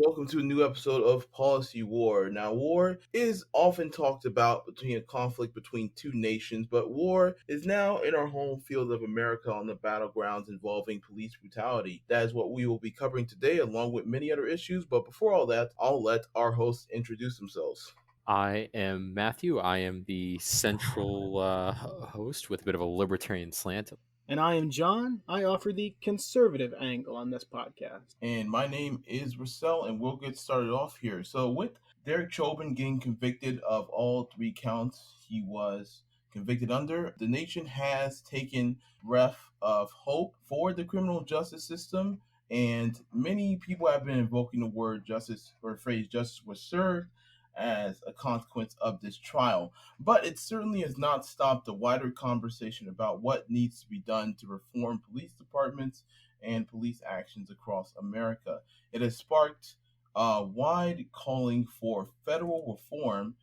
Welcome to a new episode of Policy War. Now, war is often talked about between a conflict between two nations, but war is now in our home field of America on the battlegrounds involving police brutality. That is what we will be covering today, along with many other issues. But before all that, I'll let our hosts introduce themselves. I am Matthew. I am the central host with a bit of a libertarian slant. And I am John. I offer the conservative angle on this podcast. And my name is Russell, and we'll get started off here. So, with Derek Chauvin getting convicted of all three counts he was convicted under, the nation has taken breath of hope for the criminal justice system, and many people have been invoking the word justice or phrase justice was served as a consequence of this trial. But it certainly has not stopped the wider conversation about what needs to be done to reform police departments and police actions across America. It has sparked wide calling for federal reform,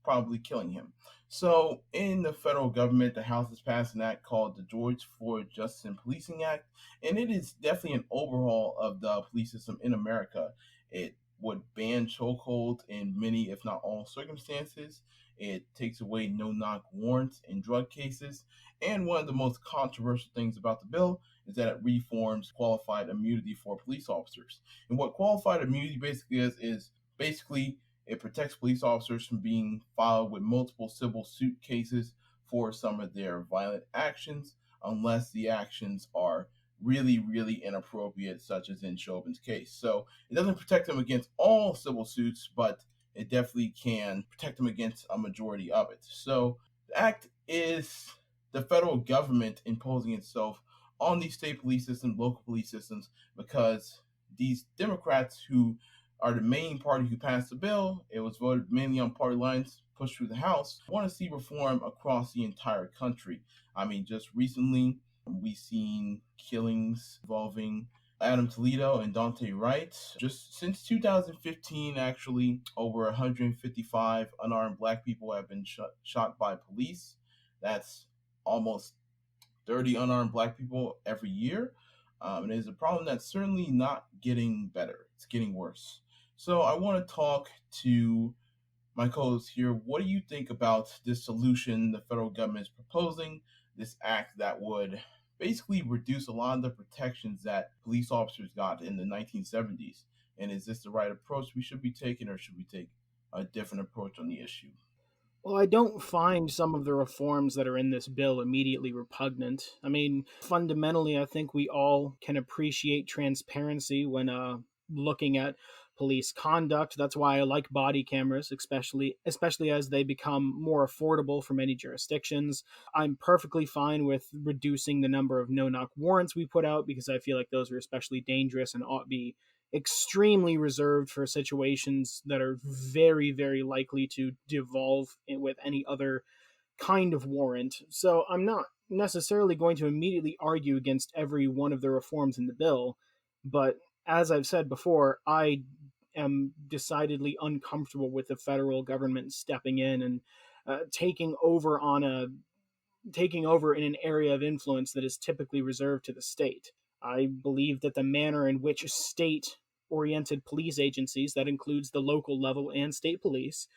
probably killing him. So, in the federal government, the House has passed an act called the George Floyd Justice and Policing Act, and it is definitely an overhaul of the police system in America. It would ban chokehold in many, if not all, circumstances. It takes away no-knock warrants in drug cases. And one of the most controversial things about the bill is that it reforms qualified immunity for police officers. And what qualified immunity basically is basically it protects police officers from being filed with multiple civil suit cases for some of their violent actions, unless the actions are really, really inappropriate, such as in Chauvin's case. So it doesn't protect them against all civil suits, but it definitely can protect them against a majority of it. So the act is the federal government imposing itself on these state police systems, local police systems, because these Democrats who are the main party who passed the bill, it was voted mainly on party lines, pushed through the House, want to see reform across the entire country. I mean, just recently, we've seen killings involving Adam Toledo and Dante Wright. Just since 2015, actually, over 155 unarmed black people have been shot by police. That's almost 30 unarmed black people every year. And it is a problem that's certainly not getting better. It's getting worse. So I want to talk to my co-host here. What do you think about this solution the federal government is proposing, this act that would basically reduce a lot of the protections that police officers got in the 1970s? And is this the right approach we should be taking, or should we take a different approach on the issue? Well, I don't find some of the reforms that are in this bill immediately repugnant. I mean, fundamentally, I think we all can appreciate transparency when looking at police conduct. That's why I like body cameras, especially as they become more affordable for many jurisdictions. I'm perfectly fine with reducing the number of no-knock warrants we put out because I feel like those are especially dangerous and ought to be extremely reserved for situations that are very, very likely to devolve with any other kind of warrant. So I'm not necessarily going to immediately argue against every one of the reforms in the bill, but as I've said before, I am decidedly uncomfortable with the federal government stepping in and taking over in an area of influence that is typically reserved to the state. I believe that the manner in which state oriented police agencies, that includes the local level and state police,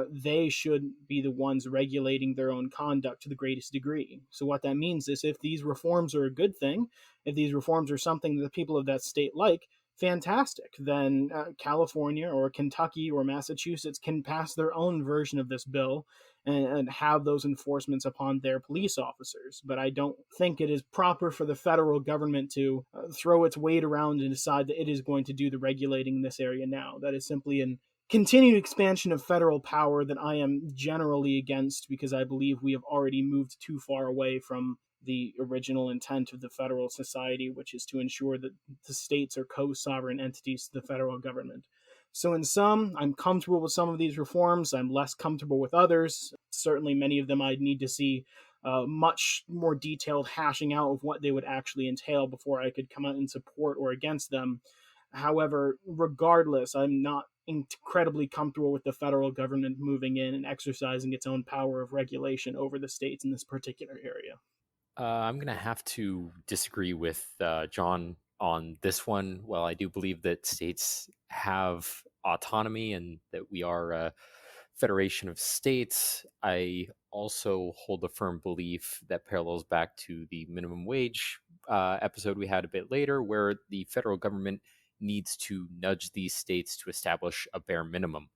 they should be the ones regulating their own conduct to the greatest degree. So what that means is if these reforms are a good thing, if these reforms are something that the people of that state like, fantastic. Then California or Kentucky or Massachusetts can pass their own version of this bill and have those enforcements upon their police officers. But I don't think it is proper for the federal government to throw its weight around and decide that it is going to do the regulating in this area now. That is simply an continued expansion of federal power that I am generally against because I believe we have already moved too far away from the original intent of the federal society, which is to ensure that the states are co-sovereign entities to the federal government. So in sum, I'm comfortable with some of these reforms. I'm less comfortable with others. Certainly many of them I'd need to see much more detailed hashing out of what they would actually entail before I could come out in support or against them. However, regardless, I'm not incredibly comfortable with the federal government moving in and exercising its own power of regulation over the states in this particular area. I'm going to have to disagree with John on this one. Well, I do believe that states have autonomy and that we are a federation of states. I also hold a firm belief that parallels back to the minimum wage episode we had a bit later, where the federal government needs to nudge these states to establish a bare minimum.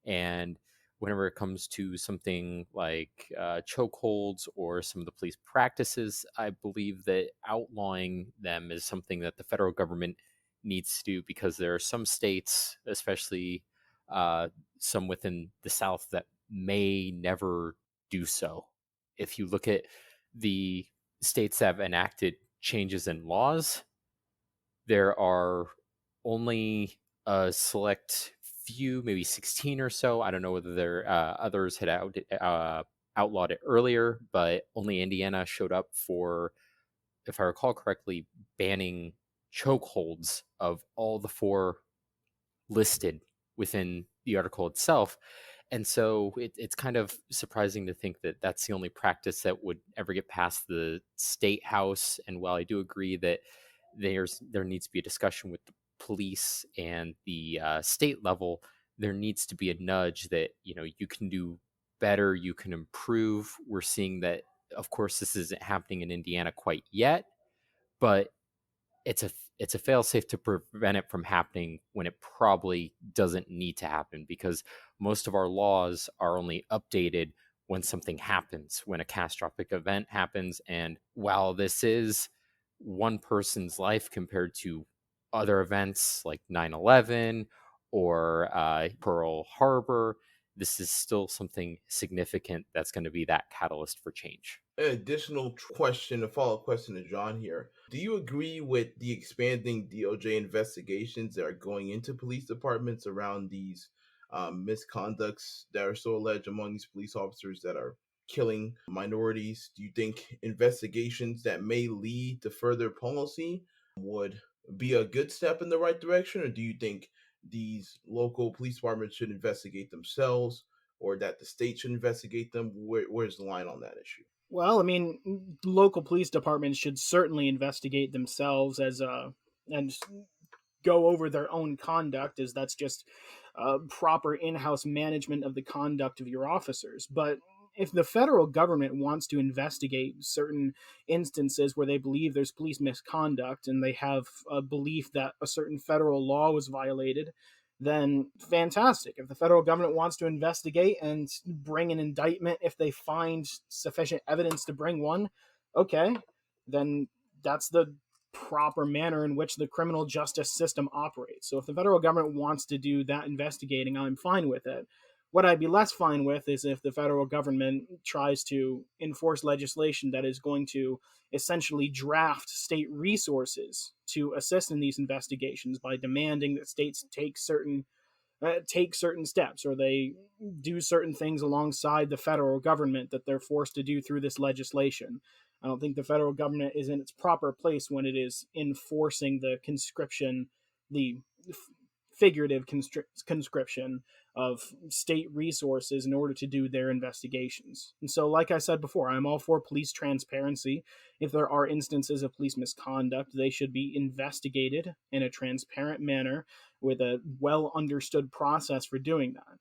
And whenever it comes to something like chokeholds or some of the police practices, I believe that outlawing them is something that the federal government needs to do, because there are some states, especially some within the South, that may never do so. If you look at the states that have enacted changes in laws, there are only a select few, maybe 16 or so. I don't know whether there others had outlawed it earlier, but only Indiana showed up for, if I recall correctly, banning chokeholds of all the four listed within the article itself. And so it's kind of surprising to think that that's the only practice that would ever get past the state house. And while I do agree that there needs to be a discussion with the police and the state level, there needs to be a nudge that, you can do better, you can improve. We're seeing that, of course, this isn't happening in Indiana quite yet, but it's a fail-safe to prevent it from happening when it probably doesn't need to happen, because most of our laws are only updated when something happens, when a catastrophic event happens. And while this is one person's life compared to other events like 9/11 or Pearl Harbor, this is still something significant that's going to be that catalyst for change. An additional question, a follow-up question to John here. Do you agree with the expanding DOJ investigations that are going into police departments around these misconducts that are so alleged among these police officers that are killing minorities? Do you think investigations that may lead to further policy would be a good step in the right direction, or do you think these local police departments should investigate themselves, or that the state should investigate them? Where's the line on that issue? Well, I mean, local police departments should certainly investigate themselves and go over their own conduct, as that's just proper in-house management of the conduct of your officers. But if the federal government wants to investigate certain instances where they believe there's police misconduct and they have a belief that a certain federal law was violated, then fantastic. If the federal government wants to investigate and bring an indictment, if they find sufficient evidence to bring one, okay, then that's the proper manner in which the criminal justice system operates. So if the federal government wants to do that investigating, I'm fine with it. What I'd be less fine with is if the federal government tries to enforce legislation that is going to essentially draft state resources to assist in these investigations by demanding that states take certain steps, or they do certain things alongside the federal government that they're forced to do through this legislation. I don't think the federal government is in its proper place when it is enforcing the conscription, the figurative conscription of state resources in order to do their investigations. And so, like I said before, I'm all for police transparency. If there are instances of police misconduct, they should be investigated in a transparent manner with a well understood process for doing that.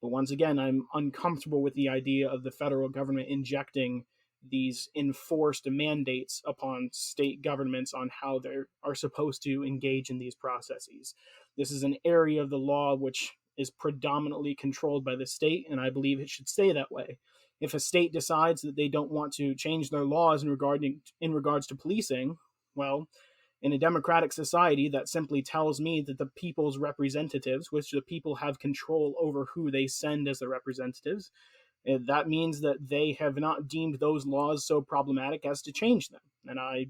But once again, I'm uncomfortable with the idea of the federal government injecting these enforced mandates upon state governments on how they are supposed to engage in these processes. This is an area of the law which is predominantly controlled by the state, and I believe it should stay that way. If a state decides that they don't want to change their laws in regards to policing, well, in a democratic society, that simply tells me that the people's representatives, which the people have control over who they send as their representatives, that means that they have not deemed those laws so problematic as to change them. And I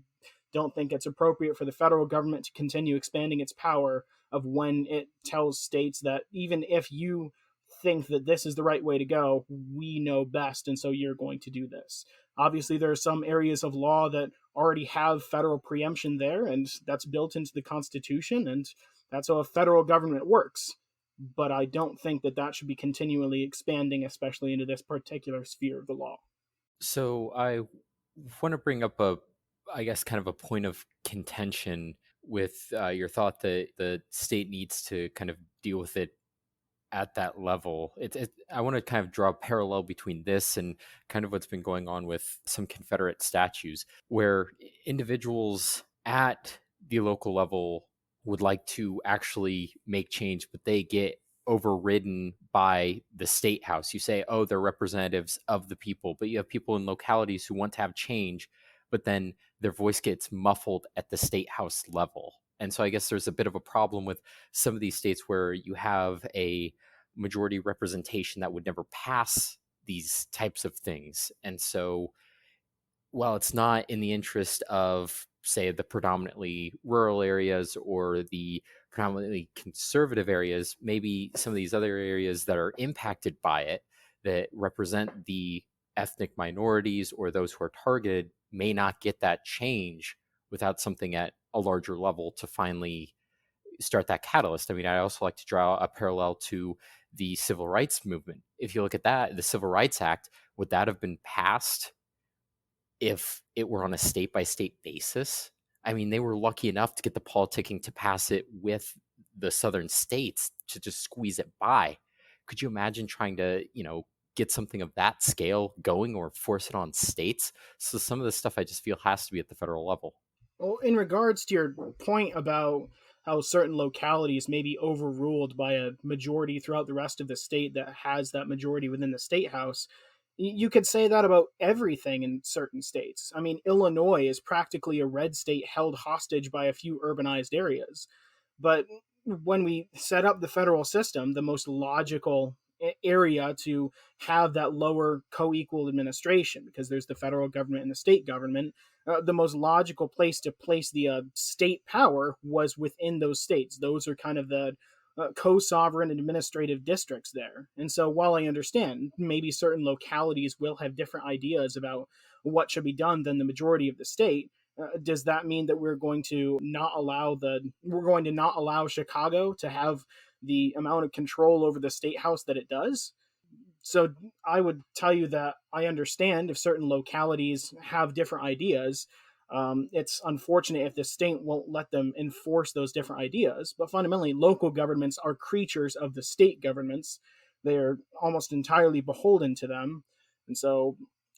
don't think it's appropriate for the federal government to continue expanding its power of when it tells states that even if you think that this is the right way to go, we know best, and so you're going to do this. Obviously, there are some areas of law that already have federal preemption there, and that's built into the Constitution, and that's how a federal government works. But I don't think that that should be continually expanding, especially into this particular sphere of the law. So I want to bring up I guess, kind of a point of contention with your thought that the state needs to kind of deal with it at that level. I want to kind of draw a parallel between this and kind of what's been going on with some Confederate statues, where individuals at the local level would like to actually make change, but they get overridden by the state house. You say, oh, they're representatives of the people, but you have people in localities who want to have change, but then their voice gets muffled at the state house level. And so I guess there's a bit of a problem with some of these states where you have a majority representation that would never pass these types of things. And so while it's not in the interest of, say, the predominantly rural areas or the predominantly conservative areas, maybe some of these other areas that are impacted by it that represent the ethnic minorities or those who are targeted may not get that change without something at a larger level to finally start that catalyst. I mean, I also like to draw a parallel to the civil rights movement. If you look at that, the Civil Rights Act, would that have been passed if it were on a state by state basis? I mean, they were lucky enough to get the politicking to pass it with the southern states to just squeeze it by. Could you imagine trying to, get something of that scale going or force it on states? So some of the stuff I just feel has to be at the federal level. Well, in regards to your point about how certain localities may be overruled by a majority throughout the rest of the state that has that majority within the state house, you could say that about everything in certain states. I mean, Illinois is practically a red state held hostage by a few urbanized areas. But when we set up the federal system, the most logical area to have that lower co-equal administration, because there's the federal government and the state government, the most logical place to place the state power was within those states. Those are kind of the co-sovereign administrative districts there. And so while I understand maybe certain localities will have different ideas about what should be done than the majority of the state, does that mean that we're going to not allow Chicago to have the amount of control over the state house that it does? So I would tell you that I understand if certain localities have different ideas. It's unfortunate if the state won't let them enforce those different ideas. But fundamentally, local governments are creatures of the state governments. They're almost entirely beholden to them. And so,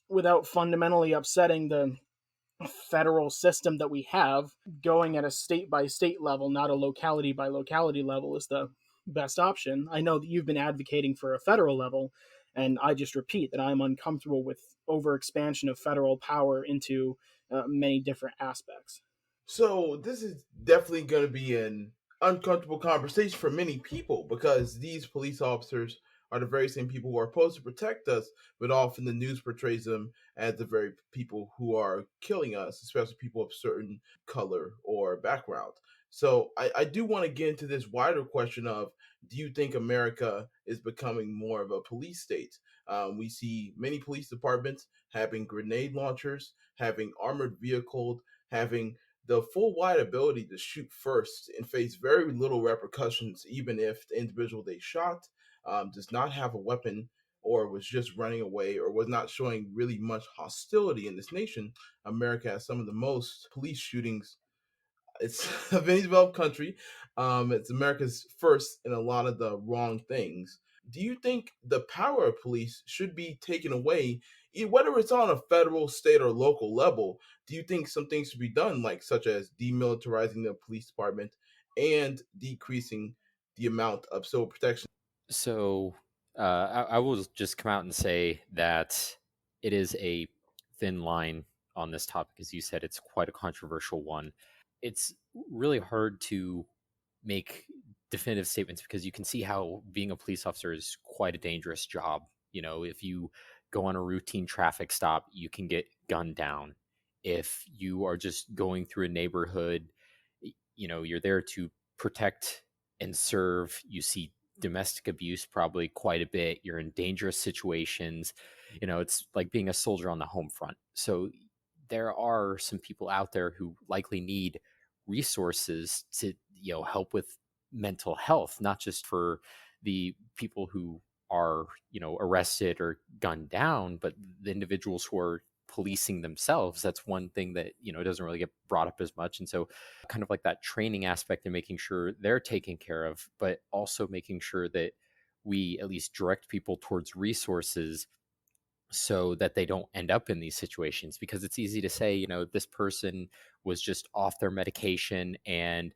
without fundamentally upsetting the federal system that we have, going at a state by state level, not a locality by locality level, is the best option. I know that you've been advocating for a federal level, and I just repeat that I'm uncomfortable with overexpansion of federal power into many different aspects. So this is definitely going to be an uncomfortable conversation for many people because these police officers are the very same people who are supposed to protect us, but often the news portrays them as the very people who are killing us, especially people of certain color or background. So I do want to get into this wider question of, do you think America is becoming more of a police state? We see many police departments having grenade launchers, having armored vehicles, having the full wide ability to shoot first and face very little repercussions, even if the individual they shot does not have a weapon or was just running away or was not showing really much hostility in this nation. America has some of the most police shootings. It's of any developed country. It's America's first in a lot of the wrong things. Do you think the power of police should be taken away, whether it's on a federal, state, or local level? Do you think some things should be done, like such as demilitarizing the police department and decreasing the amount of civil protection? So I will just come out and say that it is a thin line on this topic. As you said, it's quite a controversial one. It's really hard to make definitive statements because you can see how being a police officer is quite a dangerous job. If you go on a routine traffic stop, you can get gunned down. If you are just going through a neighborhood, you're there to protect and serve. You see domestic abuse probably quite a bit. You're in dangerous situations. It's like being a soldier on the home front. So there are some people out there who likely need resources to help with mental health, not just for the people who are arrested or gunned down, but the individuals who are policing themselves. That's one thing that, doesn't really get brought up as much. And so kind of like that training aspect and making sure they're taken care of, but also making sure that we at least direct people towards resources so that they don't end up in these situations. Because it's easy to say, this person was just off their medication, and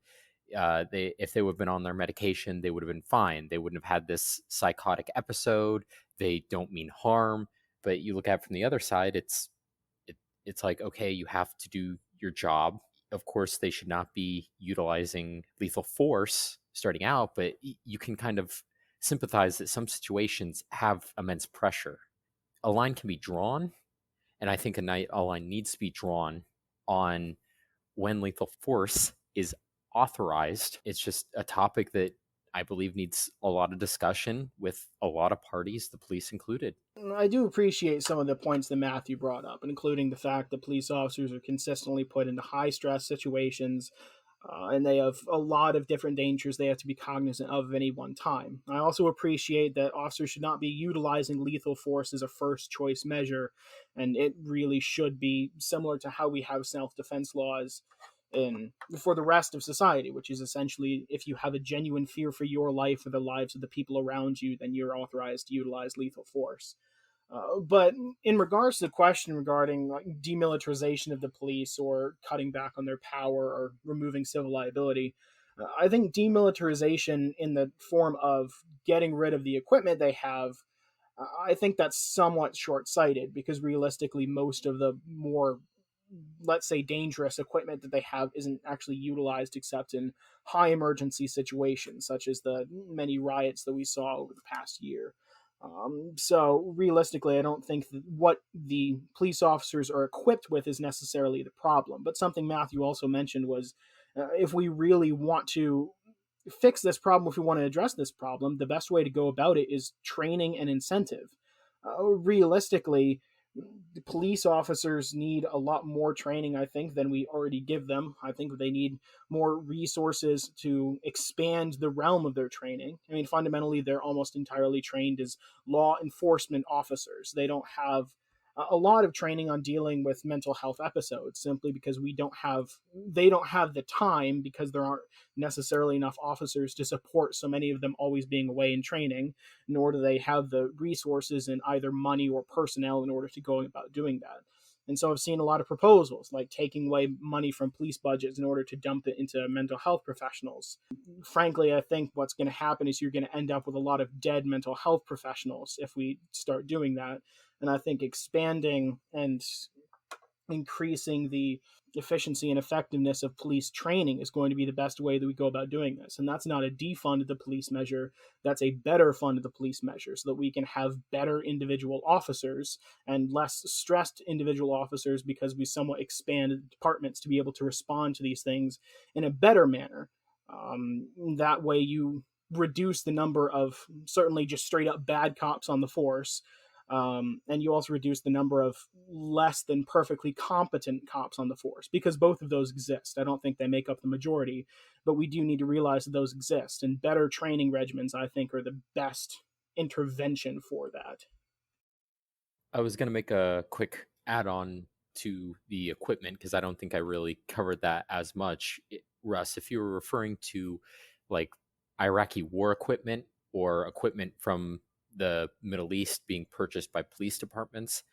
if they would have been on their medication, they would have been fine. They wouldn't have had this psychotic episode. They don't mean harm. But you look at it from the other side, it's like, okay, you have to do your job. Of course, they should not be utilizing lethal force starting out, but you can kind of sympathize that some situations have immense pressure. A line can be drawn, and I think a line needs to be drawn on when lethal force is authorized. It's just a topic that I believe needs a lot of discussion with a lot of parties, the police included. I do appreciate some of the points that Matthew brought up, including the fact that police officers are consistently put into high stress situations, and they have a lot of different dangers they have to be cognizant of at any one time. I also appreciate that officers should not be utilizing lethal force as a first choice measure, and it really should be similar to how we have self-defense laws for the rest of society, which is essentially, if you have a genuine fear for your life or the lives of the people around you, then you're authorized to utilize lethal force. But in regards to the question regarding like demilitarization of the police or cutting back on their power or removing civil liability, I think demilitarization in the form of getting rid of the equipment they have, I think that's somewhat short-sighted, because realistically most of the more, let's say, dangerous equipment that they have isn't actually utilized except in high emergency situations, such as the many riots that we saw over the past year. So realistically, I don't think that what the police officers are equipped with is necessarily the problem. But something Matthew also mentioned was, if we really want to fix this problem, if we want to address this problem, the best way to go about it is training and incentive. Realistically, the police officers need a lot more training, I think, than we already give them. I think they need more resources to expand the realm of their training. I mean, fundamentally, they're almost entirely trained as law enforcement officers. They don't have a lot of training on dealing with mental health episodes, simply because they don't have the time, because there aren't necessarily enough officers to support so many of them always being away in training, nor do they have the resources in either money or personnel in order to go about doing that. And so I've seen a lot of proposals like taking away money from police budgets in order to dump it into mental health professionals. Frankly, I think what's going to happen is you're going to end up with a lot of dead mental health professionals if we start doing that. And I think expanding and increasing the efficiency and effectiveness of police training is going to be the best way that we go about doing this. And that's not a defund of the police measure, that's a better fund of the police measure, so that we can have better individual officers and less stressed individual officers, because we somewhat expanded departments to be able to respond to these things in a better manner. That way you reduce the number of certainly just straight up bad cops on the force, and you also reduce the number of less than perfectly competent cops on the force, because both of those exist. I don't think they make up the majority, but we do need to realize that those exist, and better training regimens, I think, are the best intervention for that. I was going to make a quick add on to the equipment, because I don't think I really covered that as much. Russ, if you were referring to like Iraqi war equipment or equipment from the Middle East being purchased by police departments,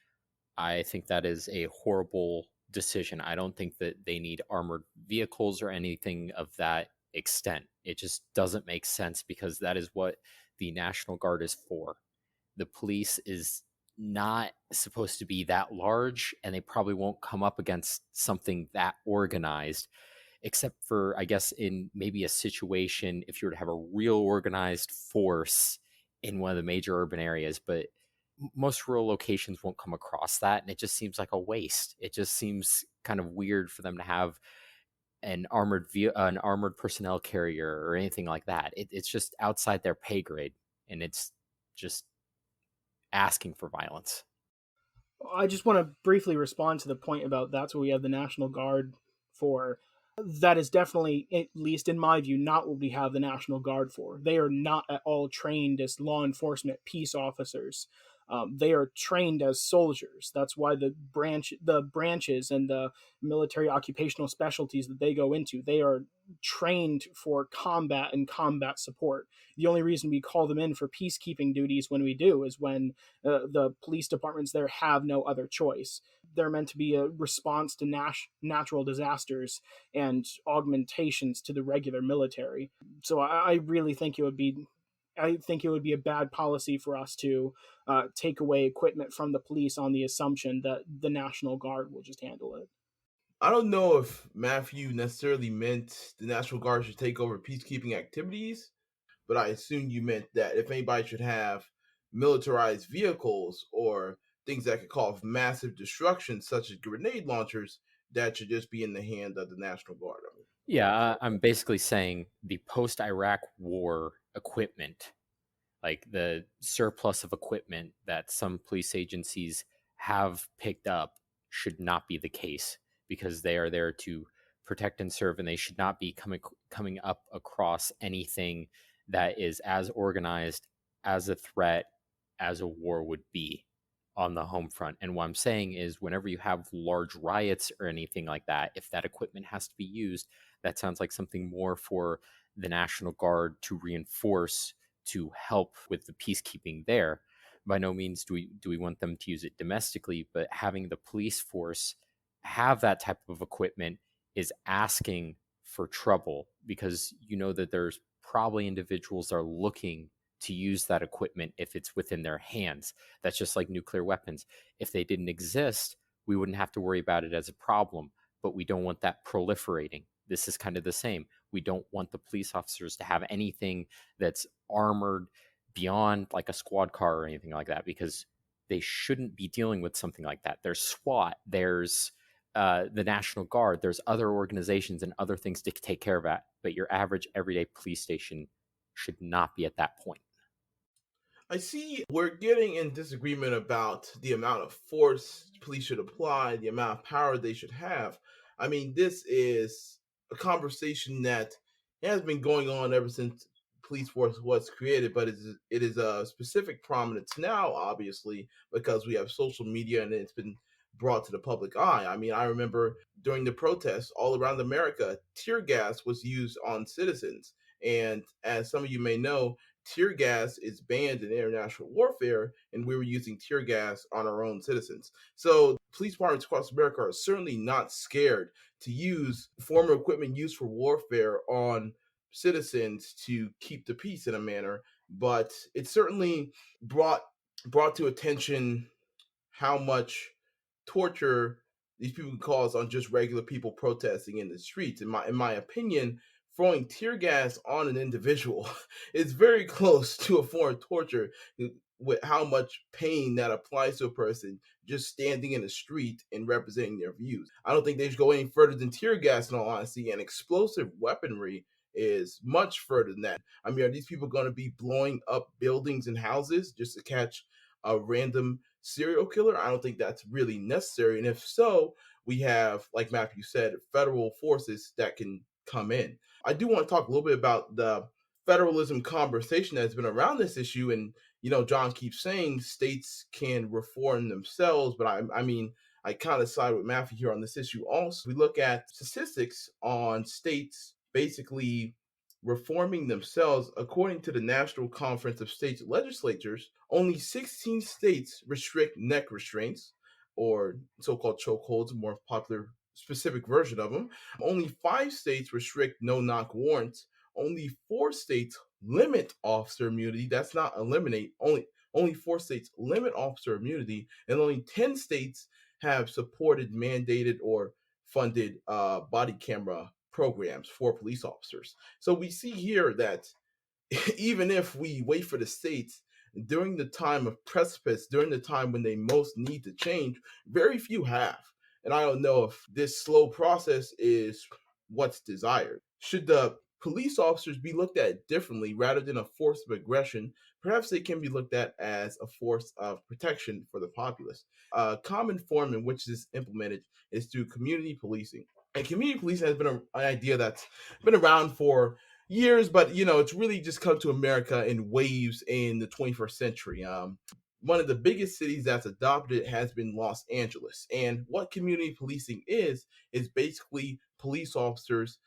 I think that is a horrible decision. I don't think that they need armored vehicles or anything of that extent. It just doesn't make sense, because that is what the National Guard is for. The police is not supposed to be that large, and they probably won't come up against something that organized, except for, I guess, in maybe a situation if you were to have a real organized force in one of the major urban areas. But most rural locations won't come across that, and it just seems like a waste. It just seems kind of weird for them to have an armored personnel carrier or anything like that. It's just outside their pay grade, and it's just asking for violence. I just want to briefly respond to the point about that's what we have the National Guard for. That is definitely, at least in my view, not what we have the National Guard for. They are not at all trained as law enforcement peace officers. They are trained as soldiers. That's why the branches and the military occupational specialties that they go into, they are trained for combat and combat support. The only reason we call them in for peacekeeping duties when we do is when the police departments there have no other choice. They're meant to be a response to natural disasters and augmentations to the regular military. So I really think it would be a bad policy for us to take away equipment from the police on the assumption that the National Guard will just handle it. I don't know if Matthew necessarily meant the National Guard should take over peacekeeping activities, but I assume you meant that if anybody should have militarized vehicles or things that could cause massive destruction, such as grenade launchers, that should just be in the hand of the National Guard. I mean, Yeah, I'm basically saying the post Iraq war equipment, like the surplus of equipment that some police agencies have picked up, should not be the case because they are there to protect and serve, and they should not be coming up across anything that is as organized as a threat as a war would be on the home front. And what I'm saying is, whenever you have large riots or anything like that, if that equipment has to be used, that sounds like something more for the National Guard to reinforce, to help with the peacekeeping there. By no means do we want them to use it domestically, but having the police force have that type of equipment is asking for trouble, because you know that there's probably individuals that are looking to use that equipment if it's within their hands. That's just like nuclear weapons. If they didn't exist, we wouldn't have to worry about it as a problem, but we don't want that proliferating. This is kind of the same. We don't want the police officers to have anything that's armored beyond like a squad car or anything like that, because they shouldn't be dealing with something like that. There's SWAT, there's the National Guard, there's other organizations and other things to take care of that. But your average everyday police station should not be at that point. I see we're getting in disagreement about the amount of force police should apply, the amount of power they should have. I mean, this is a conversation that has been going on ever since police force was created, but it is a specific prominence now, obviously, because we have social media and it's been brought to the public eye. I mean, I remember during the protests all around America, tear gas was used on citizens. And as some of you may know, tear gas is banned in international warfare, and we were using tear gas on our own citizens. So police departments across America are certainly not scared to use former equipment used for warfare on citizens to keep the peace in a manner. But it certainly brought to attention how much torture these people can cause on just regular people protesting in the streets. In my opinion, throwing tear gas on an individual is very close to a form of torture, with how much pain that applies to a person just standing in the street and representing their views. I don't think they should go any further than tear gas, in all honesty, and explosive weaponry is much further than that. I mean, are these people going to be blowing up buildings and houses just to catch a random serial killer? I don't think that's really necessary. And if so, we have, like Matthew said, federal forces that can come in. I do want to talk a little bit about the federalism conversation that's been around this issue. And, John keeps saying states can reform themselves, but I mean, I kind of side with Matthew here on this issue also. We look at statistics on states basically reforming themselves. According to the National Conference of States Legislatures, only 16 states restrict neck restraints, or so-called chokeholds, a more popular specific version of them. Only 5 states restrict no-knock warrants. Only 4 states limit officer immunity. That's not eliminate. Only 4 states limit officer immunity, and only 10 states have supported, mandated, or funded body camera programs for police officers. So we see here that even if we wait for the states during the time of precipice, during the time when they most need to change, very few have. And I don't know if this slow process is what's desired. Should the police officers be looked at differently rather than a force of aggression? Perhaps they can be looked at as a force of protection for the populace. A common form in which this is implemented is through community policing. And community policing has been an idea that's been around for years, but it's really just come to America in waves in the 21st century. one of the biggest cities that's adopted it has been Los Angeles. And what community policing is basically police officers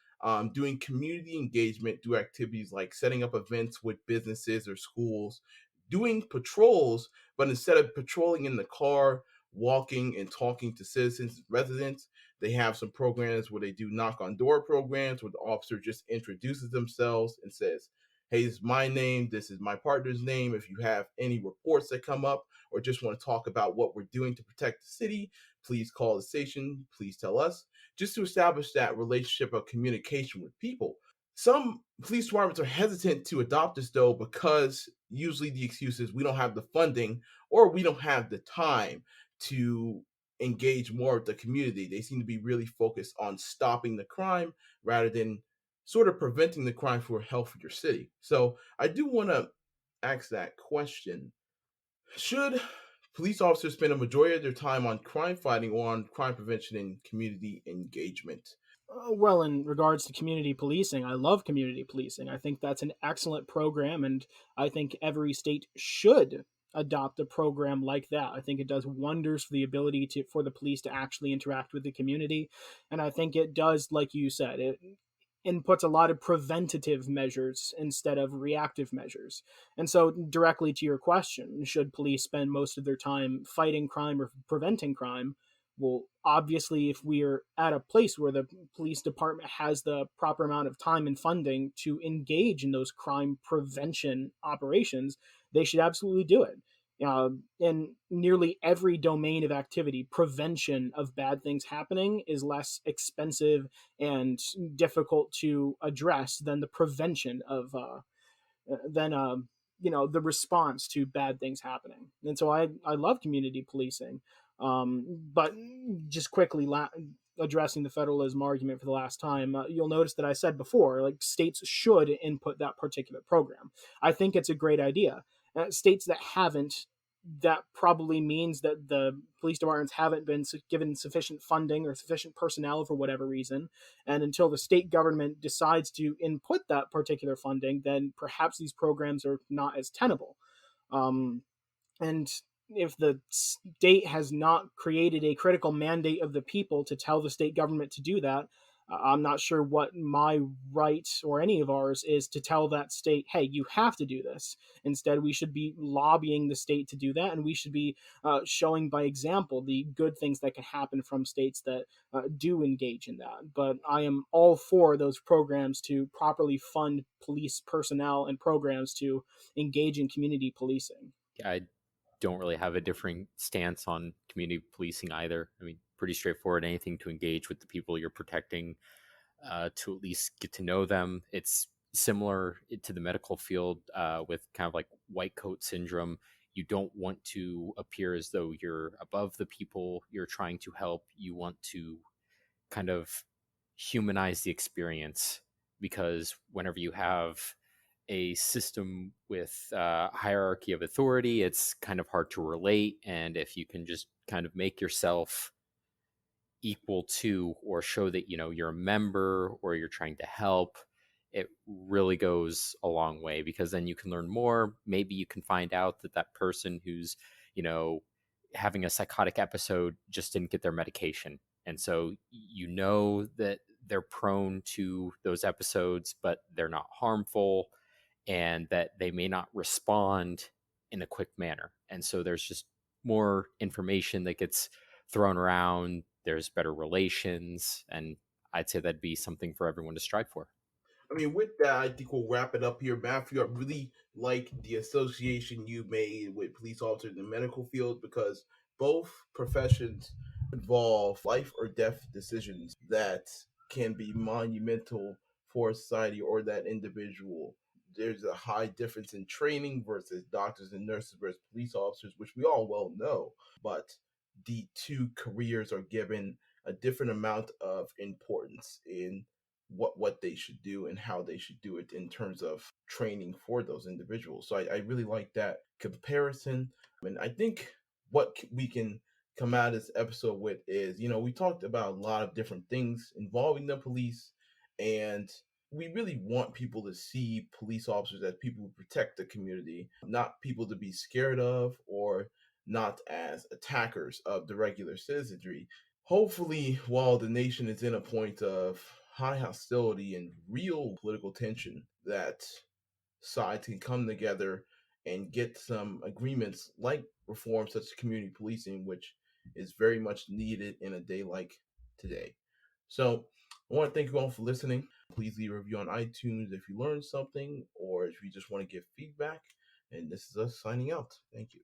doing community engagement through activities like setting up events with businesses or schools, doing patrols, but instead of patrolling in the car, walking and talking to citizens, residents, they have some programs where they do knock on door programs where the officer just introduces themselves and says, hey, this is my name. This is my partner's name. If you have any reports that come up or just want to talk about what we're doing to protect the city, please call the station. Please tell us. Just to establish that relationship of communication with people. Some police departments are hesitant to adopt this, though, because usually the excuse is we don't have the funding or we don't have the time to engage more with the community. They seem to be really focused on stopping the crime rather than sort of preventing the crime for a healthier city. So I do want to ask that question. Should police officers spend a majority of their time on crime fighting or on crime prevention and community engagement? Well, in regards to community policing, I love community policing. I think that's an excellent program, and I think every state should adopt a program like that. I think it does wonders for the ability to for the police to actually interact with the community, and I think it does, like you said, it inputs a lot of preventative measures instead of reactive measures. And so, directly to your question, should police spend most of their time fighting crime or preventing crime? Well, obviously, if we're at a place where the police department has the proper amount of time and funding to engage in those crime prevention operations, they should absolutely do it. In nearly every domain of activity, prevention of bad things happening is less expensive and difficult to address than the prevention of than the response to bad things happening. And so I love community policing. But just quickly addressing the federalism argument for the last time, you'll notice that I said before, like, states should input that particular program. I think it's a great idea. States that haven't, that probably means that the police departments haven't been given sufficient funding or sufficient personnel for whatever reason. And until the state government decides to input that particular funding, then perhaps these programs are not as tenable. Um, and if the state has not created a critical mandate of the people to tell the state government to do that, I'm not sure what my right or any of ours is to tell that state, hey, you have to do this. Instead, we should be lobbying the state to do that, and we should be showing by example the good things that can happen from states that do engage in that. But I am all for those programs to properly fund police personnel and programs to engage in community policing. I don't really have a differing stance on community policing either. I mean, pretty straightforward. Anything to engage with the people you're protecting, to at least get to know them. It's similar to the medical field with kind of like white coat syndrome. You don't want to appear as though you're above the people you're trying to help. You want to kind of humanize the experience, because whenever you have a system with hierarchy of authority, it's kind of hard to relate. And if you can just kind of make yourself equal to, or show that you're a member or you're trying to help, it really goes a long way, because then you can learn more. Maybe you can find out that that person who's you know having a psychotic episode just didn't get their medication, and so that they're prone to those episodes, but they're not harmful, and that they may not respond in a quick manner. And so there's just more information that gets thrown around. There's better relations. And I'd say that'd be something for everyone to strive for. I mean, with that, I think we'll wrap it up here. Matthew, I really like the association you made with police officers in the medical field, because both professions involve life or death decisions that can be monumental for society or that individual. There's a high difference in training versus doctors and nurses versus police officers, which we all well know. But the two careers are given a different amount of importance in what they should do and how they should do it in terms of training for those individuals. So I really like that comparison. And I think what we can come out of this episode with is, we talked about a lot of different things involving the police, and we really want people to see police officers as people who protect the community, not people to be scared of, or not as attackers of the regular citizenry. Hopefully, while the nation is in a point of high hostility and real political tension, that sides can come together and get some agreements like reform such as community policing, which is very much needed in a day like today. So I want to thank you all for listening. Please leave a review on iTunes if you learned something or if you just want to give feedback. And this is us signing out. Thank you.